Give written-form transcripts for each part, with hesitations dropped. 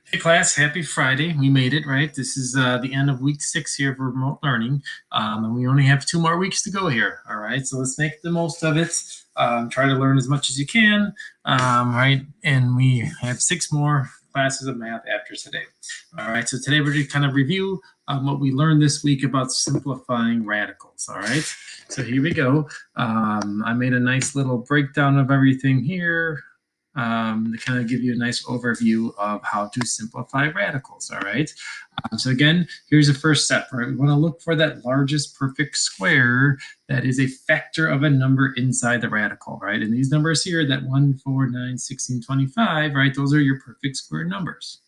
Hey class, happy Friday. We made it, right? This is the end of week 6 here of remote learning. And we only have 2 more weeks to go here. All right, so let's make the most of it. Try to learn as much as you can, right? And we have 6 more classes of math after today. All right, so today we're going to kind of review what we learned this week about simplifying radicals. All right, so here we go. I made a nice little breakdown of everything here to kind of give you a nice overview of how to simplify radicals, all right? So again, here's the first step, right? We want to look for that largest perfect square that is a factor of a number inside the radical, right? And these numbers here, that 1, 4, 9, 16, 25, right? Those are your perfect square numbers,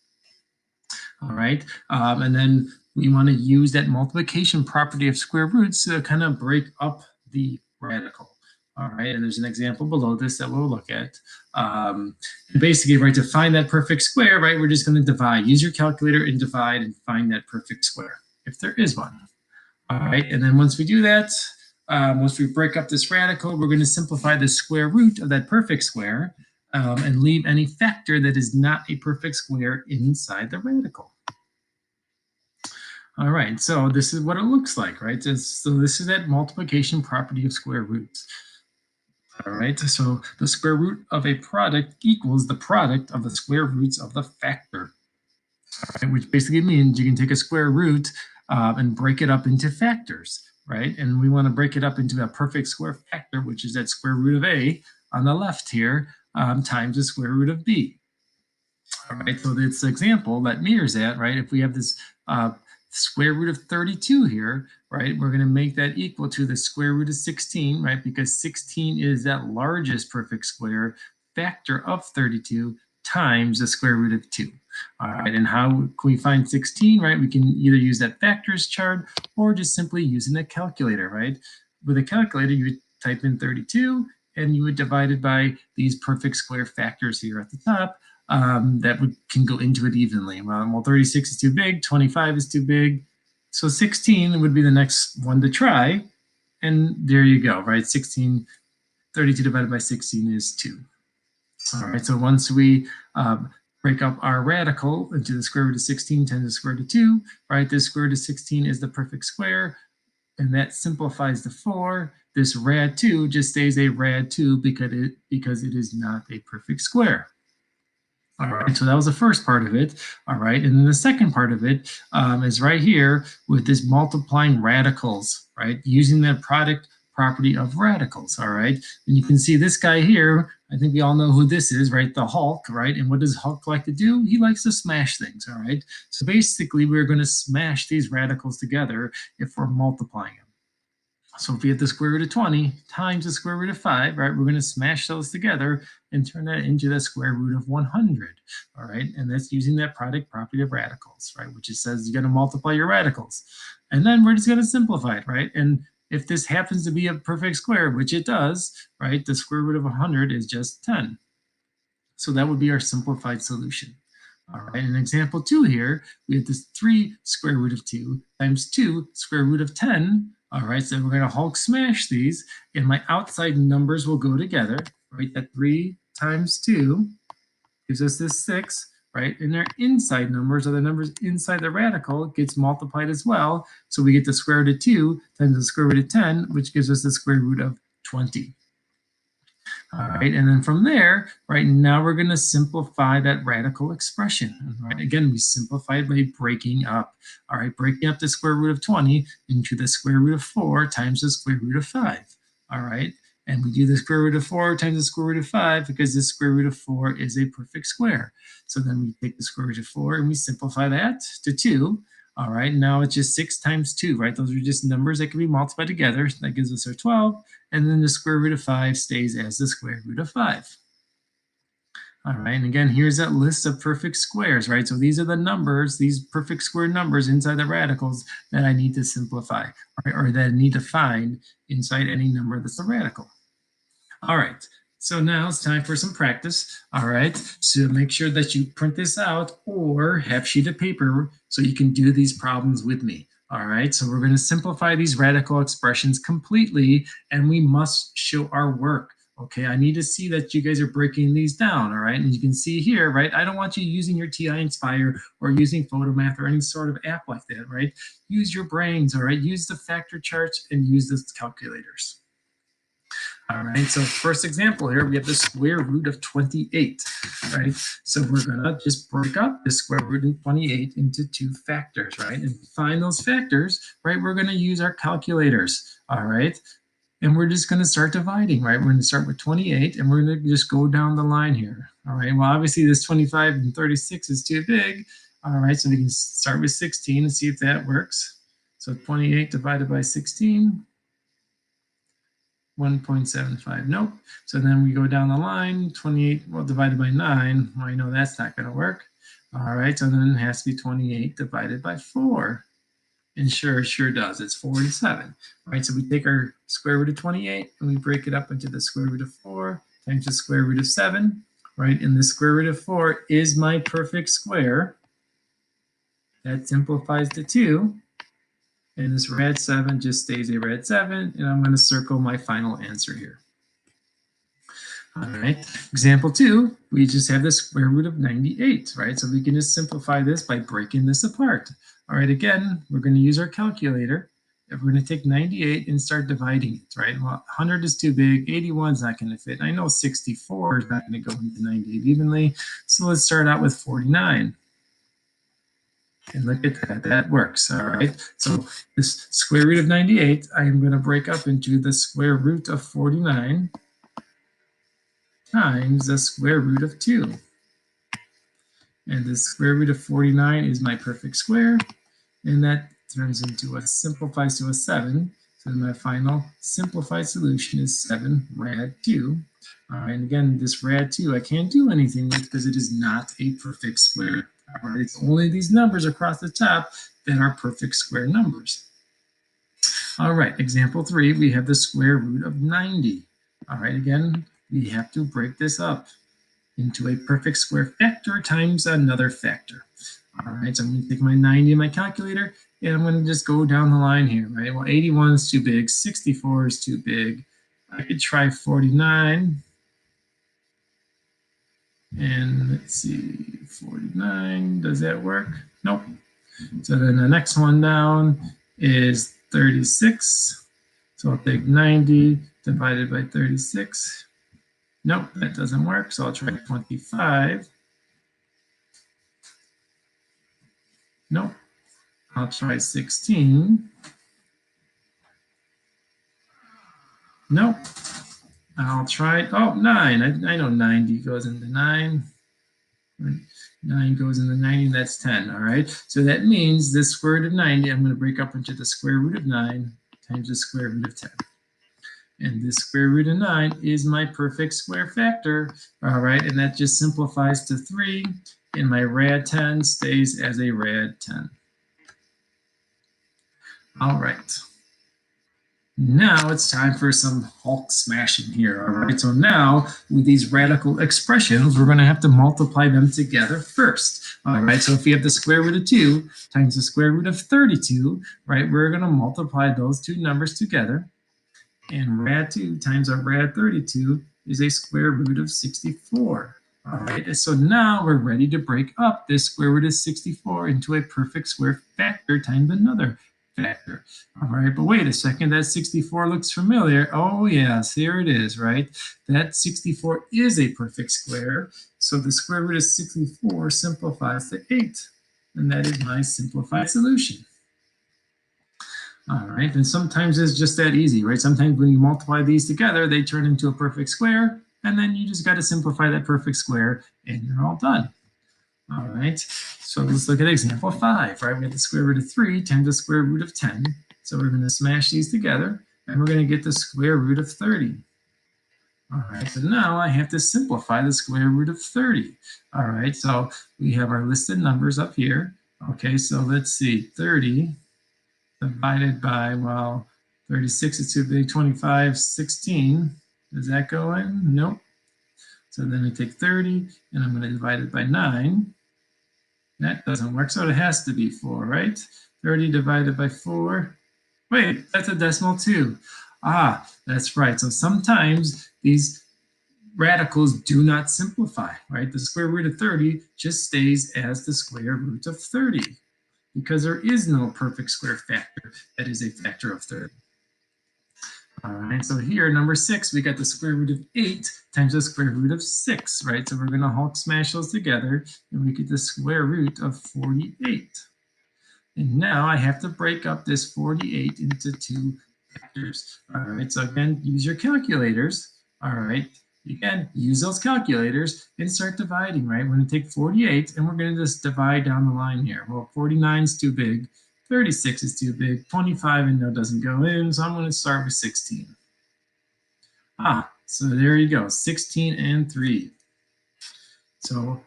all right? And then we want to use that multiplication property of square roots to kind of break up the radical. All right, and there's an example below this that we'll look at. And basically, right, to find that perfect square, right, we're just going to divide. Use your calculator and divide and find that perfect square, if there is one. All right, and then once we do that, once we break up this radical, we're going to simplify the square root of that perfect square and leave any factor that is not a perfect square inside the radical. All right, so this is what it looks like, right? So this is that multiplication property of square roots. All right, so the square root of a product equals the product of the square roots of the factor, all right, which basically means you can take a square root and break it up into factors, right? And we want to break it up into a perfect square factor, which is that square root of A on the left here times the square root of B. All right, so this example that mirrors that, right? If we have this square root of 32 here, right, we're going to make that equal to the square root of 16, right, because 16 is that largest perfect square factor of 32 times the square root of 2. All right, and how can we find 16, right? We can either use that factors chart or just simply using a calculator, right? With a calculator, you would type in 32 and you would divide it by these perfect square factors here at the top. That can go into it evenly. Well, 36 is too big, 25 is too big. So 16 would be the next one to try. And there you go, right? 32 divided by 16 is 2. All right, so once we break up our radical into the square root of 16 times the square root of 2, right? This square root of 16 is the perfect square, and that simplifies to 4. This rad 2 just stays a rad 2 because it is not a perfect square. All right, so that was the first part of it. All right, and then the second part of it is right here with this multiplying radicals, right? Using that product property of radicals, all right? And you can see this guy here, I think we all know who this is, right? The Hulk, right? And what does Hulk like to do? He likes to smash things, all right? So basically, we're going to smash these radicals together if we're multiplying them. So if we have the square root of 20 times the square root of 5, right, we're going to smash those together and turn that into the square root of 100, all right? And that's using that product property of radicals, right, which it says you're going to multiply your radicals. And then we're just going to simplify it, right? And if this happens to be a perfect square, which it does, right, the square root of 100 is just 10. So that would be our simplified solution. All right, in example 2 here, we have this 3 square root of 2 times 2 square root of 10. All right, so we're going to Hulk smash these, and my outside numbers will go together, right? That 3 times 2 gives us this 6, right? And our inside numbers are the numbers inside the radical, gets multiplied as well. So we get the square root of 2 times the square root of 10, which gives us the square root of 20. All right, and then from there, right, now we're going to simplify that radical expression. Right, again, we simplify it by breaking up. All right, breaking up the square root of 20 into the square root of 4 times the square root of 5. All right, and we do the square root of 4 times the square root of 5 because the square root of 4 is a perfect square. So then we take the square root of 4 and we simplify that to 2. All right, now it's just 6 times 2, right? Those are just numbers that can be multiplied together. That gives us our 12. And then the square root of 5 stays as the square root of 5. All right, and again, here's that list of perfect squares, right? So these are the numbers, these perfect square numbers inside the radicals that I need to simplify, right? Or that I need to find inside any number that's a radical. All right, so now it's time for some practice. All right, so make sure that you print this out or have a sheet of paper so you can do these problems with me. All right, so we're going to simplify these radical expressions completely, and we must show our work. Okay, I need to see that you guys are breaking these down, all right? And you can see here, right? I don't want you using your TI Inspire or using Photomath or any sort of app like that, right? Use your brains, all right? Use the factor charts and use the calculators. All right, so first example here, we have the square root of 28, right? So we're gonna just break up the square root of 28 into two factors, right? And find those factors, right? We're gonna use our calculators, all right? And we're just gonna start dividing, right? We're gonna start with 28 and we're gonna just go down the line here, all right? Well, obviously this 25 and 36 is too big, all right? So we can start with 16 and see if that works. So 28 divided by 16, 1.75, nope. So then we go down the line, 28, well, divided by 9. Well, I know that's not going to work. All right, so then it has to be 28 divided by 4. And sure, it sure does. It's 47. All right, so we take our square root of 28 and we break it up into the square root of 4 times the square root of 7. Right, and the square root of 4 is my perfect square. That simplifies to 2. And this rad 7 just stays a rad 7. And I'm going to circle my final answer here. All right, example 2, we just have the square root of 98, right? So we can just simplify this by breaking this apart. All right, again, we're going to use our calculator. And we're going to take 98 and start dividing it, right? Well, 100 is too big, 81 is not going to fit. I know 64 is not going to go into 98 evenly, so let's start out with 49. And look at that, that works, all right? So this square root of 98, I am going to break up into the square root of 49 times the square root of 2. And the square root of 49 is my perfect square. And that turns into simplifies to a 7. So my final simplified solution is 7 rad 2. And again, this rad 2 I can't do anything with because it is not a perfect square. All right, it's only these numbers across the top that are perfect square numbers. All right, example 3, we have the square root of 90. All right, again, we have to break this up into a perfect square factor times another factor. All right, so I'm going to take my 90 in my calculator, and I'm going to just go down the line here, right? Well, 81 is too big, 64 is too big. I could try 49. And let's see, 49, does that work? Nope. So then the next one down is 36. So I'll take 90 divided by 36. Nope, that doesn't work, so I'll try 25. Nope. I'll try 16. Nope. I'll try, 9. I know 90 goes into 9. 9 goes into 90, that's 10, all right? So that means the square root of 90, I'm going to break up into the square root of 9 times the square root of 10. And this square root of 9 is my perfect square factor, all right? And that just simplifies to 3, and my rad 10 stays as a rad 10. All right. Now it's time for some Hulk smashing here, all right? So now with these radical expressions, we're going to have to multiply them together first, all right? So if we have the square root of 2 times the square root of 32, right, we're going to multiply those two numbers together. And rad 2 times our rad 32 is a square root of 64. All right, so now we're ready to break up this square root of 64 into a perfect square factor times another factor. All right, but wait a second, that 64 looks familiar. Oh yes, here it is, right? That 64 is a perfect square. So the square root of 64 simplifies to 8. And that is my simplified solution. All right, and sometimes it's just that easy, right? Sometimes when you multiply these together, they turn into a perfect square, and then you just got to simplify that perfect square, and you're all done. All right, so let's look at example 5, right? We have the square root of 3 times the square root of 10. So we're going to smash these together, and we're going to get the square root of 30. All right, so now I have to simplify the square root of 30. All right, so we have our listed numbers up here. Okay, so let's see, 30 divided by, well, 36 is too big, 25, 16. Does that go in? Nope. So then I take 30 and I'm going to divide it by 9. That doesn't work, so it has to be 4, right? 30 divided by 4. Wait, that's a decimal too. Ah, that's right. So sometimes these radicals do not simplify, right? The square root of 30 just stays as the square root of 30 because there is no perfect square factor that is a factor of 30. All right, so here, number 6, we got the square root of 8 times the square root of 6, right? So we're going to Hulk smash those together, and we get the square root of 48. And now I have to break up this 48 into 2 factors. All right, so again, use your calculators. All right, again, use those calculators and start dividing, right? We're going to take 48 and we're going to just divide down the line here. Well, 49 is too big. 36 is too big. 25 and no doesn't go in, so I'm going to start with 16. So there you go, 16 and 3. So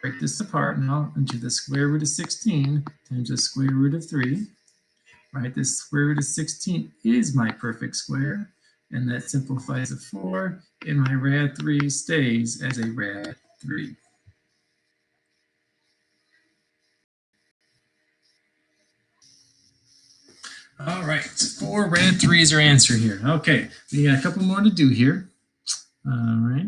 break this apart now into the square root of 16 times the square root of 3. Right, this square root of 16 is my perfect square, and that simplifies to 4, and my rad 3 stays as a rad 3. All right, 4 rad 3 is our answer here. Okay, we got a couple more to do here. All right,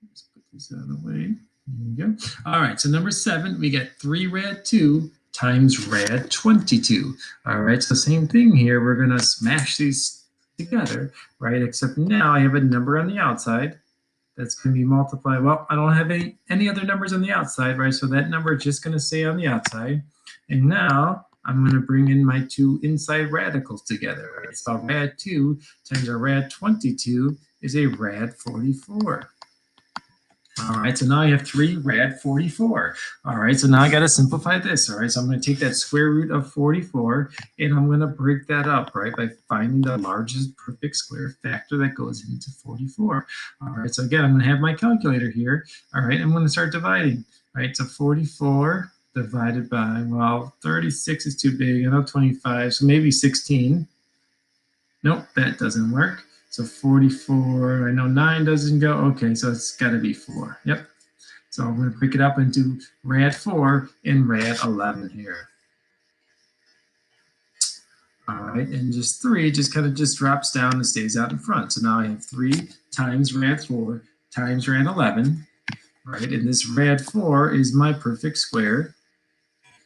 let's put this out of the way. There we go. All right, so number 7, we get 3 rad 2 times rad 22. All right, so same thing here. We're going to smash these together, right? Except now I have a number on the outside that's going to be multiplied. Well, I don't have any other numbers on the outside, right? So that number is just going to stay on the outside. And now I'm going to bring in my 2 inside radicals together. Right? So rad 2 times a rad 22 is a rad 44. All right, so now I have 3 rad 44. All right, so now I got to simplify this. All right, so I'm going to take that square root of 44 and I'm going to break that up, right, by finding the largest perfect square factor that goes into 44. All right, so again, I'm going to have my calculator here. All right, I'm going to start dividing. All right, so 44 divided by, well, 36 is too big. I know 25, so maybe 16. Nope, that doesn't work. So 44, I know 9 doesn't go. Okay, so it's got to be 4. Yep. So I'm going to break it up into rad 4 and rad 11 here. All right, and just 3 just kind of just drops down and stays out in front. So now I have 3 times rad 4 times rad 11, right? And this rad 4 is my perfect square.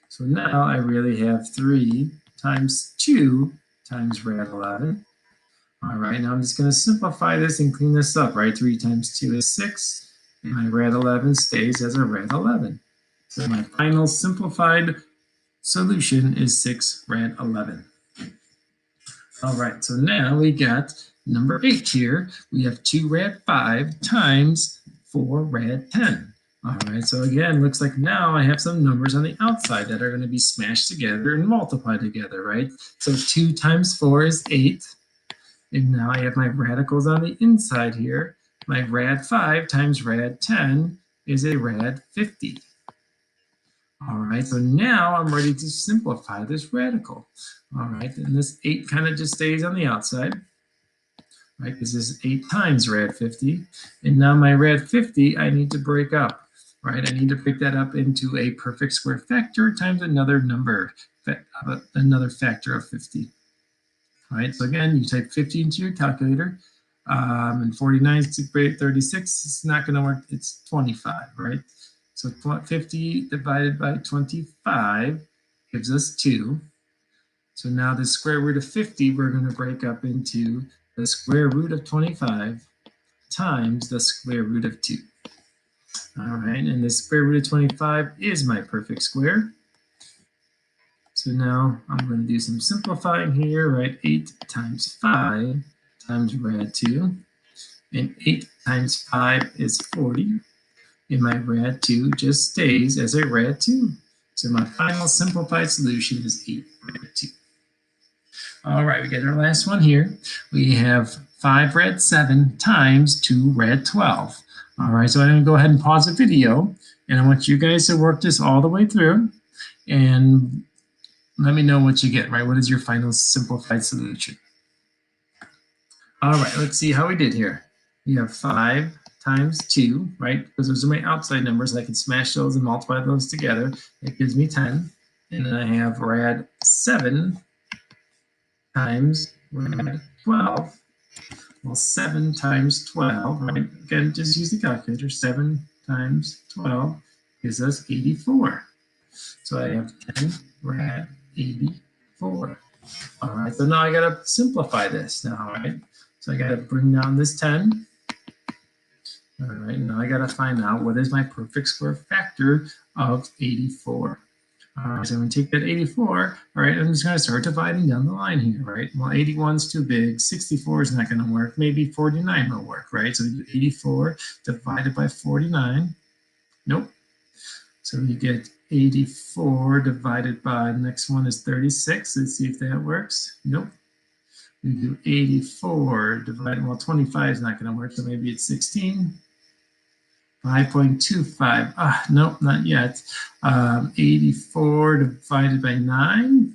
So now I really have 3 times 2 times rad 11. All right, now I'm just going to simplify this and clean this up, right? 3 times 2 is 6, and my rad 11 stays as a rad 11. So my final simplified solution is 6 rad 11. All right, so now we got number 8 here. We have 2 rad 5 times 4 rad 10. All right, so again, looks like now I have some numbers on the outside that are going to be smashed together and multiplied together, right? So 2 times 4 is 8. And now I have my radicals on the inside here. My rad 5 times rad 10 is a rad 50. All right, so now I'm ready to simplify this radical. All right, and this 8 kind of just stays on the outside, right? Because this is 8 times rad 50. And now my rad 50, I need to break up, right? I need to break that up into a perfect square factor times another number, another factor of 50. All right, so again, you type 50 into your calculator, and 49 is 36. It's not going to work. It's 25, right? So 50 divided by 25 gives us 2. So now the square root of 50, we're going to break up into the square root of 25 times the square root of 2. All right, and the square root of 25 is my perfect square. So now I'm going to do some simplifying here, right? 8 times 5 times rad 2. And 8 times 5 is 40. And my rad 2 just stays as a rad 2. So my final simplified solution is 8 rad 2. All right, we get our last one here. We have 5 rad 7 times 2 rad 12. All right, so I'm going to go ahead and pause the video. And I want you guys to work this all the way through. And let me know what you get, right? What is your final simplified solution? All right, let's see how we did here. We have 5 times 2, right? Because those are my outside numbers. I can smash those and multiply those together. It gives me 10. And then I have rad 7 times rad 12. Well, 7 times 12, right? Again, just use the calculator. 7 times 12 gives us 84. So I have 10 rad 84. All right, so now I got to simplify this now, right? So I got to bring down this 10. All right, now I got to find out what is my perfect square factor of 84. All right, so I'm going to take that 84. All right, I'm just going to start dividing down the line here, right? Well, 81 is too big. 64 is not going to work. Maybe 49 will work, right? So we do 84 divided by 49. Nope. So you get 84 divided by, the next one is 36. Let's see if that works. Nope. We do 84 divided, well, 25 is not going to work, so maybe it's 16. 5.25. Nope, not yet. 84 divided by 9.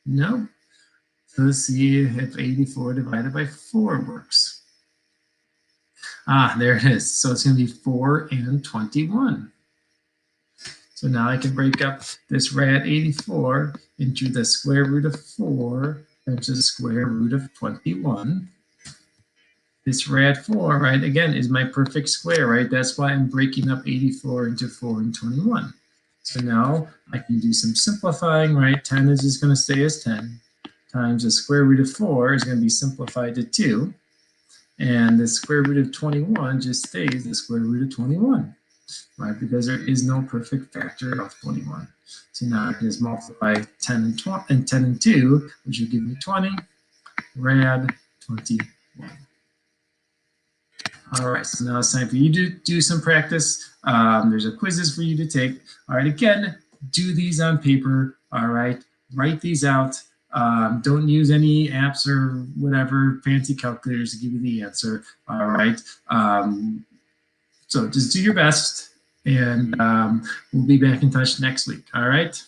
Nope. So let's see if 84 divided by 4 works. There it is. So it's going to be 4 and 21. So now I can break up this rad 84 into the square root of 4 times the square root of 21. This rad 4, right, again, is my perfect square, right? That's why I'm breaking up 84 into 4 and 21. So now I can do some simplifying, right? 10 is just going to stay as 10 times the square root of 4 is going to be simplified to 2. And the square root of 21 just stays the square root of 21, right? Because there is no perfect factor of 21. So now I can just multiply 10 and 10 and 2, which will give me 20, rad 21. All right, so now it's time for you to do some practice. There's a quizzes for you to take. All right, again, do these on paper. All right, write these out. Don't use any apps or whatever fancy calculators to give you the answer. All right, so just do your best, and we'll be back in touch next week. All right.